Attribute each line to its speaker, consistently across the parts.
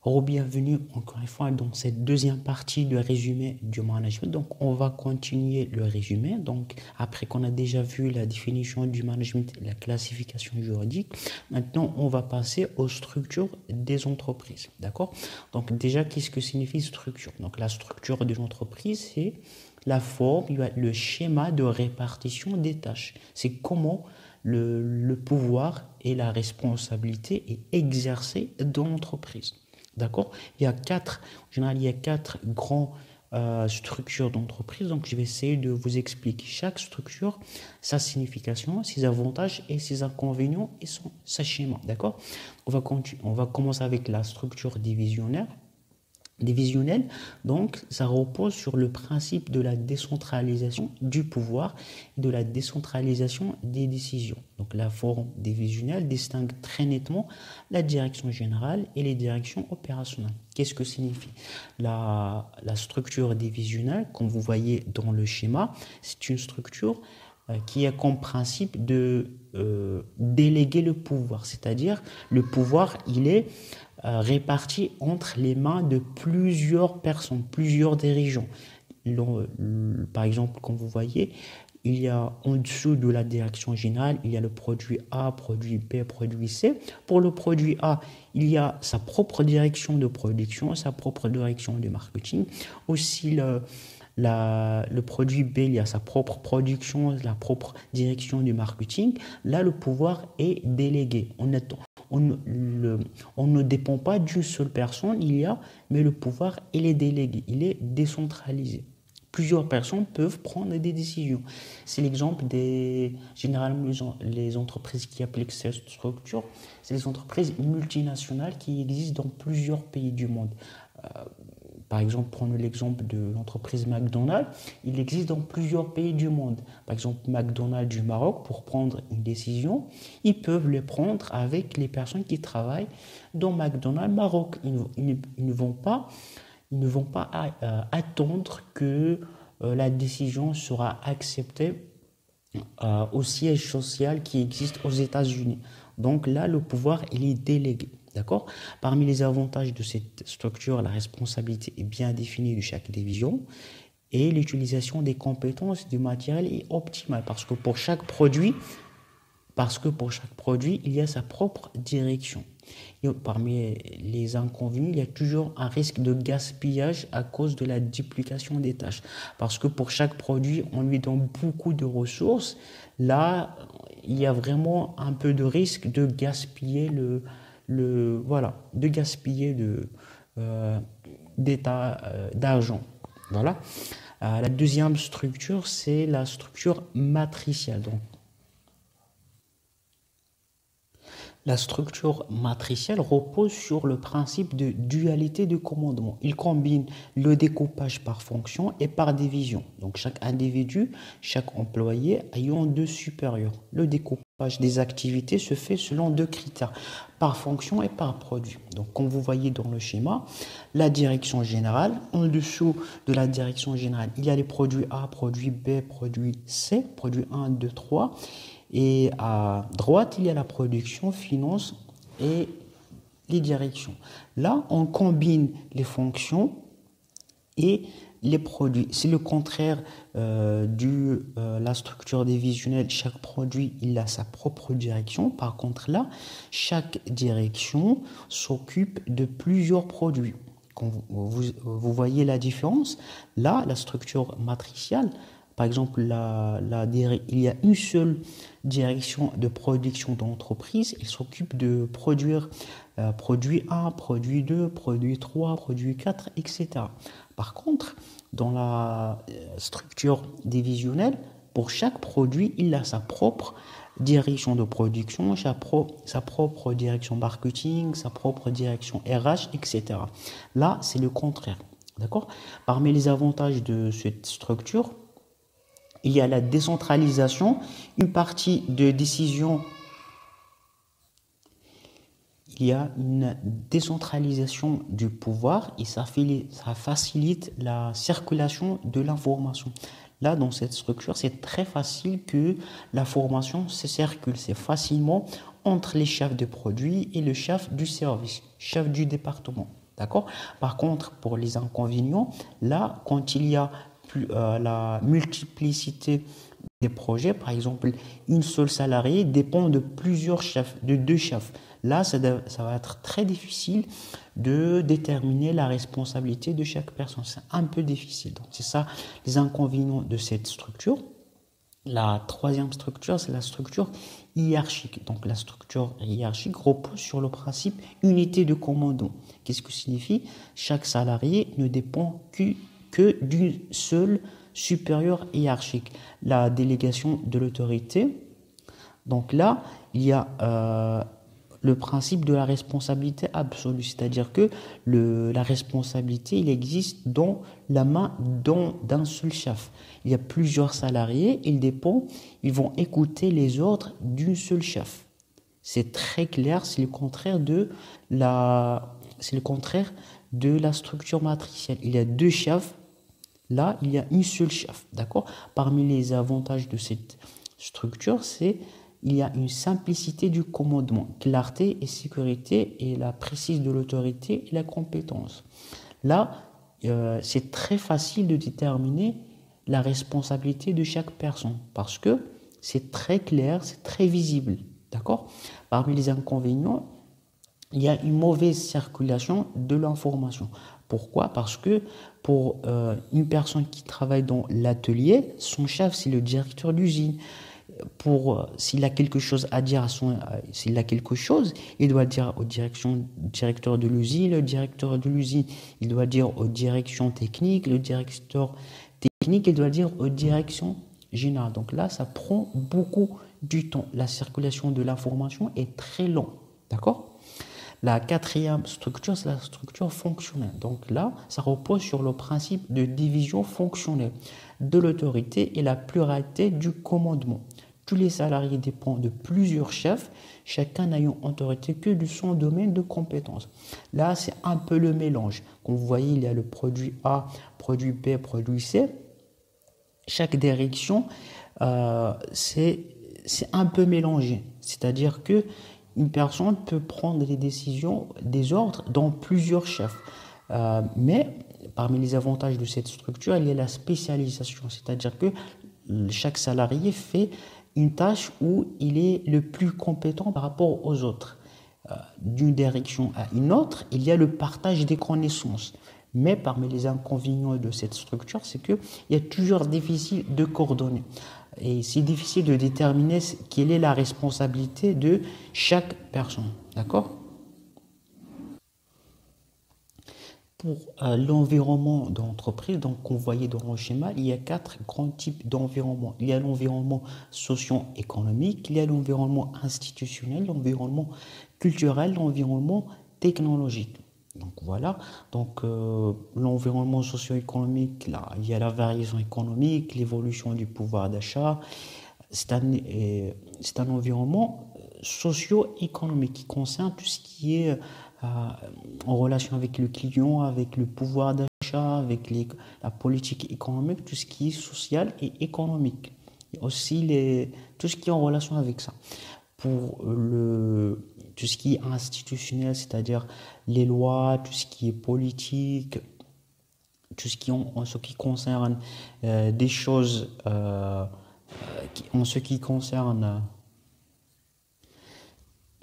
Speaker 1: Bienvenue encore une fois dans cette deuxième partie du résumé du management. Donc, on va continuer le résumé. Donc, après qu'on a déjà vu la définition du management et la classification juridique, maintenant, on va passer aux structures des entreprises. D'accord? Donc, déjà, qu'est-ce que signifie structure? Donc, la structure d'une entreprise, c'est la forme, le schéma de répartition des tâches. C'est comment le pouvoir et la responsabilité est exercée dans l'entreprise. D'accord? En général, il y a quatre grandes structures d'entreprise. Donc, je vais essayer de vous expliquer chaque structure, sa signification, ses avantages et ses inconvénients et sa schéma. D'accord? On va commencer avec la structure divisionnaire. Donc, ça repose sur le principe de la décentralisation du pouvoir et de la décentralisation des décisions. Donc, la forme divisionnelle distingue très nettement la direction générale et les directions opérationnelles. Qu'est-ce que signifie la structure divisionnelle? Comme vous voyez dans le schéma, c'est une structure qui a comme principe de déléguer le pouvoir, c'est-à-dire le pouvoir, il est réparti entre les mains de plusieurs personnes, plusieurs dirigeants. Par exemple, comme vous voyez, il y a en dessous de la direction générale, il y a le produit A, produit B, produit C. Pour le produit A, il y a sa propre direction de production, sa propre direction de marketing. Aussi, le produit B, il y a sa propre production, la propre direction du marketing. Là, le pouvoir est délégué. On ne dépend pas d'une seule personne, mais le pouvoir, il est délégué, il est décentralisé. Plusieurs personnes peuvent prendre des décisions. C'est l'exemple généralement, les entreprises qui appliquent cette structure, c'est les entreprises multinationales qui existent dans plusieurs pays du monde. Par exemple, prenons l'exemple de l'entreprise McDonald's. Il existe dans plusieurs pays du monde. Par exemple, McDonald's du Maroc, pour prendre une décision, ils peuvent le prendre avec les personnes qui travaillent dans McDonald's Maroc. Ils ne vont pas attendre que la décision sera acceptée au siège social qui existe aux États-Unis. Donc là, le pouvoir, il est délégué. D'accord? Parmi les avantages de cette structure, la responsabilité est bien définie de chaque division et l'utilisation des compétences du matériel est optimale parce que pour chaque produit, il y a sa propre direction. Et parmi les inconvénients, il y a toujours un risque de gaspillage à cause de la duplication des tâches. Parce que pour chaque produit, on lui donne beaucoup de ressources. Là, il y a vraiment un peu de risque de gaspiller d'argent. Voilà. La deuxième structure, c'est la structure matricielle. Donc, la structure matricielle repose sur le principe de dualité de commandement. Il combine le découpage par fonction et par division. Donc chaque individu, chaque employé ayant deux supérieurs. Le découpage des activités se fait selon deux critères, par fonction et par produit. Donc comme vous voyez dans le schéma, la direction générale, en dessous de la direction générale, il y a les produits A, produits B, produits C, produits 1, 2, 3. Et à droite, il y a la production, finance et les directions. Là, on combine les fonctions et les produits. C'est le contraire de la structure divisionnelle. Chaque produit, il a sa propre direction. Par contre, là, chaque direction s'occupe de plusieurs produits. Quand vous voyez la différence, là, la structure matricielle, par exemple, il y a une seule direction de production d'entreprise. Il s'occupe de produire produit 1, produit 2, produit 3, produit 4, etc. Par contre, dans la structure divisionnelle, pour chaque produit, il a sa propre direction de production, sa propre direction marketing, sa propre direction RH, etc. Là, c'est le contraire. D'accord? Parmi les avantages de cette structure, il y a la décentralisation, une partie de décision. Il y a une décentralisation du pouvoir et ça facilite la circulation de l'information. Là, dans cette structure, c'est très facile que l'information se circule. C'est facilement entre les chefs de produits et le chef du service, chef du département. D'accord? Par contre, pour les inconvénients, là, quand il y a la multiplicité des projets, par exemple, une seule salariée dépend de plusieurs chefs, de deux chefs. Là, ça va être très difficile de déterminer la responsabilité de chaque personne. C'est un peu difficile. Donc, c'est ça les inconvénients de cette structure. La troisième structure, c'est la structure hiérarchique. Donc, la structure hiérarchique repose sur le principe unité de commandement. Qu'est-ce que signifie? Chaque salarié ne dépend que d'une seule supérieure hiérarchique. La délégation de l'autorité. Donc là, il y a le principe de la responsabilité absolue, c'est-à-dire que la responsabilité, il existe dans la main d'un seul chef. Il y a plusieurs salariés, ils vont écouter les ordres d'une seule chef. C'est très clair, c'est le contraire de la structure matricielle. Il y a deux chefs, là, il y a une seule chef, d'accord? Parmi les avantages de cette structure, il y a une simplicité du commandement, clarté et sécurité et la précision de l'autorité et la compétence. Là, c'est très facile de déterminer la responsabilité de chaque personne parce que c'est très clair, c'est très visible. D'accord? Parmi les inconvénients, il y a une mauvaise circulation de l'information. Pourquoi? Parce que pour une personne qui travaille dans l'atelier, son chef, c'est le directeur d'usine. S'il a quelque chose à dire s'il a quelque chose, il doit dire au directeur de l'usine, le directeur de l'usine, il doit dire aux directions techniques, le directeur technique, il doit dire aux directions générales. Donc là, ça prend beaucoup du temps. La circulation de l'information est très lente. D'accord? La quatrième structure, c'est la structure fonctionnelle. Donc là, ça repose sur le principe de division fonctionnelle de l'autorité et la pluralité du commandement. Tous les salariés dépendent de plusieurs chefs, chacun n'ayant autorité que de son domaine de compétence. Là, c'est un peu le mélange. Comme vous voyez, il y a le produit A, produit B, produit C. Chaque direction, c'est un peu mélangé. C'est-à-dire que une personne peut prendre des décisions, des ordres dans plusieurs chefs. Mais parmi les avantages de cette structure, il y a la spécialisation. C'est-à-dire que chaque salarié fait une tâche où il est le plus compétent par rapport aux autres. D'une direction à une autre, il y a le partage des connaissances. Mais parmi les inconvénients de cette structure, c'est qu'il est toujours difficile de coordonner. Et c'est difficile de déterminer quelle est la responsabilité de chaque personne. D'accord? Pour l'environnement d'entreprise, donc on voyait dans le schéma, il y a quatre grands types d'environnement. Il y a l'environnement socio-économique, il y a l'environnement institutionnel, l'environnement culturel, l'environnement technologique. Donc voilà, donc l'environnement socio-économique, là, il y a la variation économique, l'évolution du pouvoir d'achat. C'est un environnement socio-économique qui concerne tout ce qui est en relation avec le client, avec le pouvoir d'achat, avec la politique économique, tout ce qui est social et économique. Et aussi tout ce qui est en relation avec ça. Pour tout ce qui est institutionnel, c'est-à-dire les lois, tout ce qui est politique, tout ce en ce qui concerne des choses, en ce qui concerne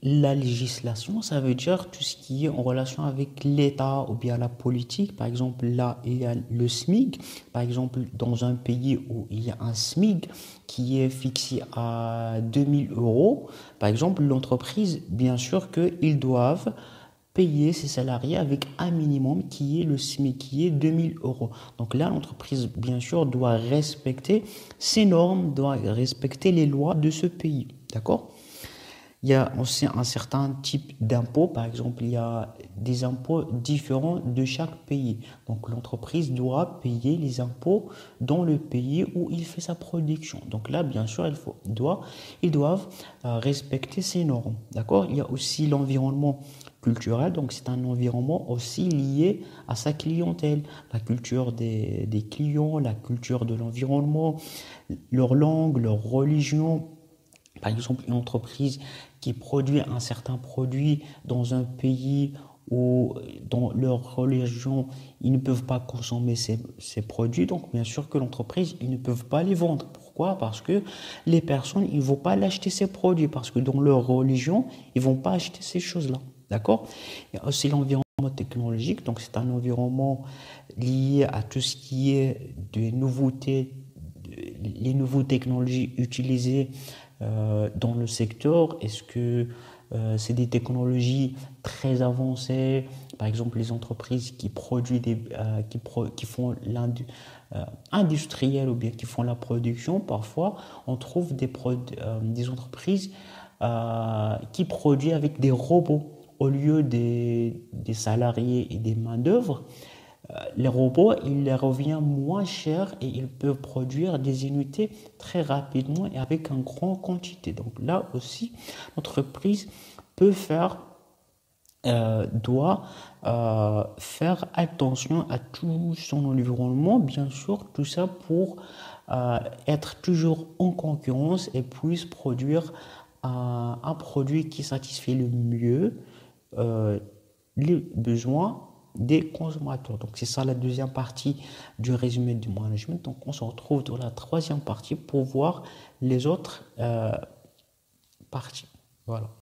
Speaker 1: la législation, ça veut dire tout ce qui est en relation avec l'État ou bien la politique. Par exemple, là, il y a le SMIC. Par exemple, dans un pays où il y a un SMIC qui est fixé à 2000 euros, par exemple, l'entreprise, bien sûr qu'ils doivent payer ses salariés avec un minimum qui est le SMIC, qui est 2000 euros. Donc là, l'entreprise, bien sûr, doit respecter ces normes, doit respecter les lois de ce pays. D'accord? Il y a aussi un certain type d'impôts. Par exemple, il y a des impôts différents de chaque pays. Donc, l'entreprise doit payer les impôts dans le pays où il fait sa production. Donc là, bien sûr, ils doivent respecter ces normes. D'accord? Il y a aussi l'environnement culturel. Donc, c'est un environnement aussi lié à sa clientèle. La culture des clients, la culture de l'environnement, leur langue, leur religion. Par exemple, une entreprise qui produit un certain produit dans un pays ou dans leur religion, ils ne peuvent pas consommer ces produits. Donc, bien sûr que l'entreprise, ils ne peuvent pas les vendre. Pourquoi? Parce que les personnes, ils ne vont pas l'acheter ces produits. Parce que dans leur religion, ils ne vont pas acheter ces choses-là. D'accord? Il y a aussi l'environnement technologique. Donc, c'est un environnement lié à tout ce qui est des nouveautés, les nouvelles technologies utilisées dans le secteur. Est-ce que c'est des technologies très avancées, par exemple les entreprises qui produisent qui font industriel ou bien qui font la production, parfois on trouve des entreprises qui produisent avec des robots au lieu des salariés et des main-d'œuvre. Les robots, il leur revient moins cher et ils peuvent produire des unités très rapidement et avec une grande quantité. Donc là aussi, l'entreprise peut faire, doit faire attention à tout son environnement, bien sûr, tout ça pour être toujours en concurrence et puisse produire un produit qui satisfait le mieux euh, les besoins des consommateurs. Donc, c'est ça la deuxième partie du résumé du management. Donc, on se retrouve dans la troisième partie pour voir les autres parties. Voilà.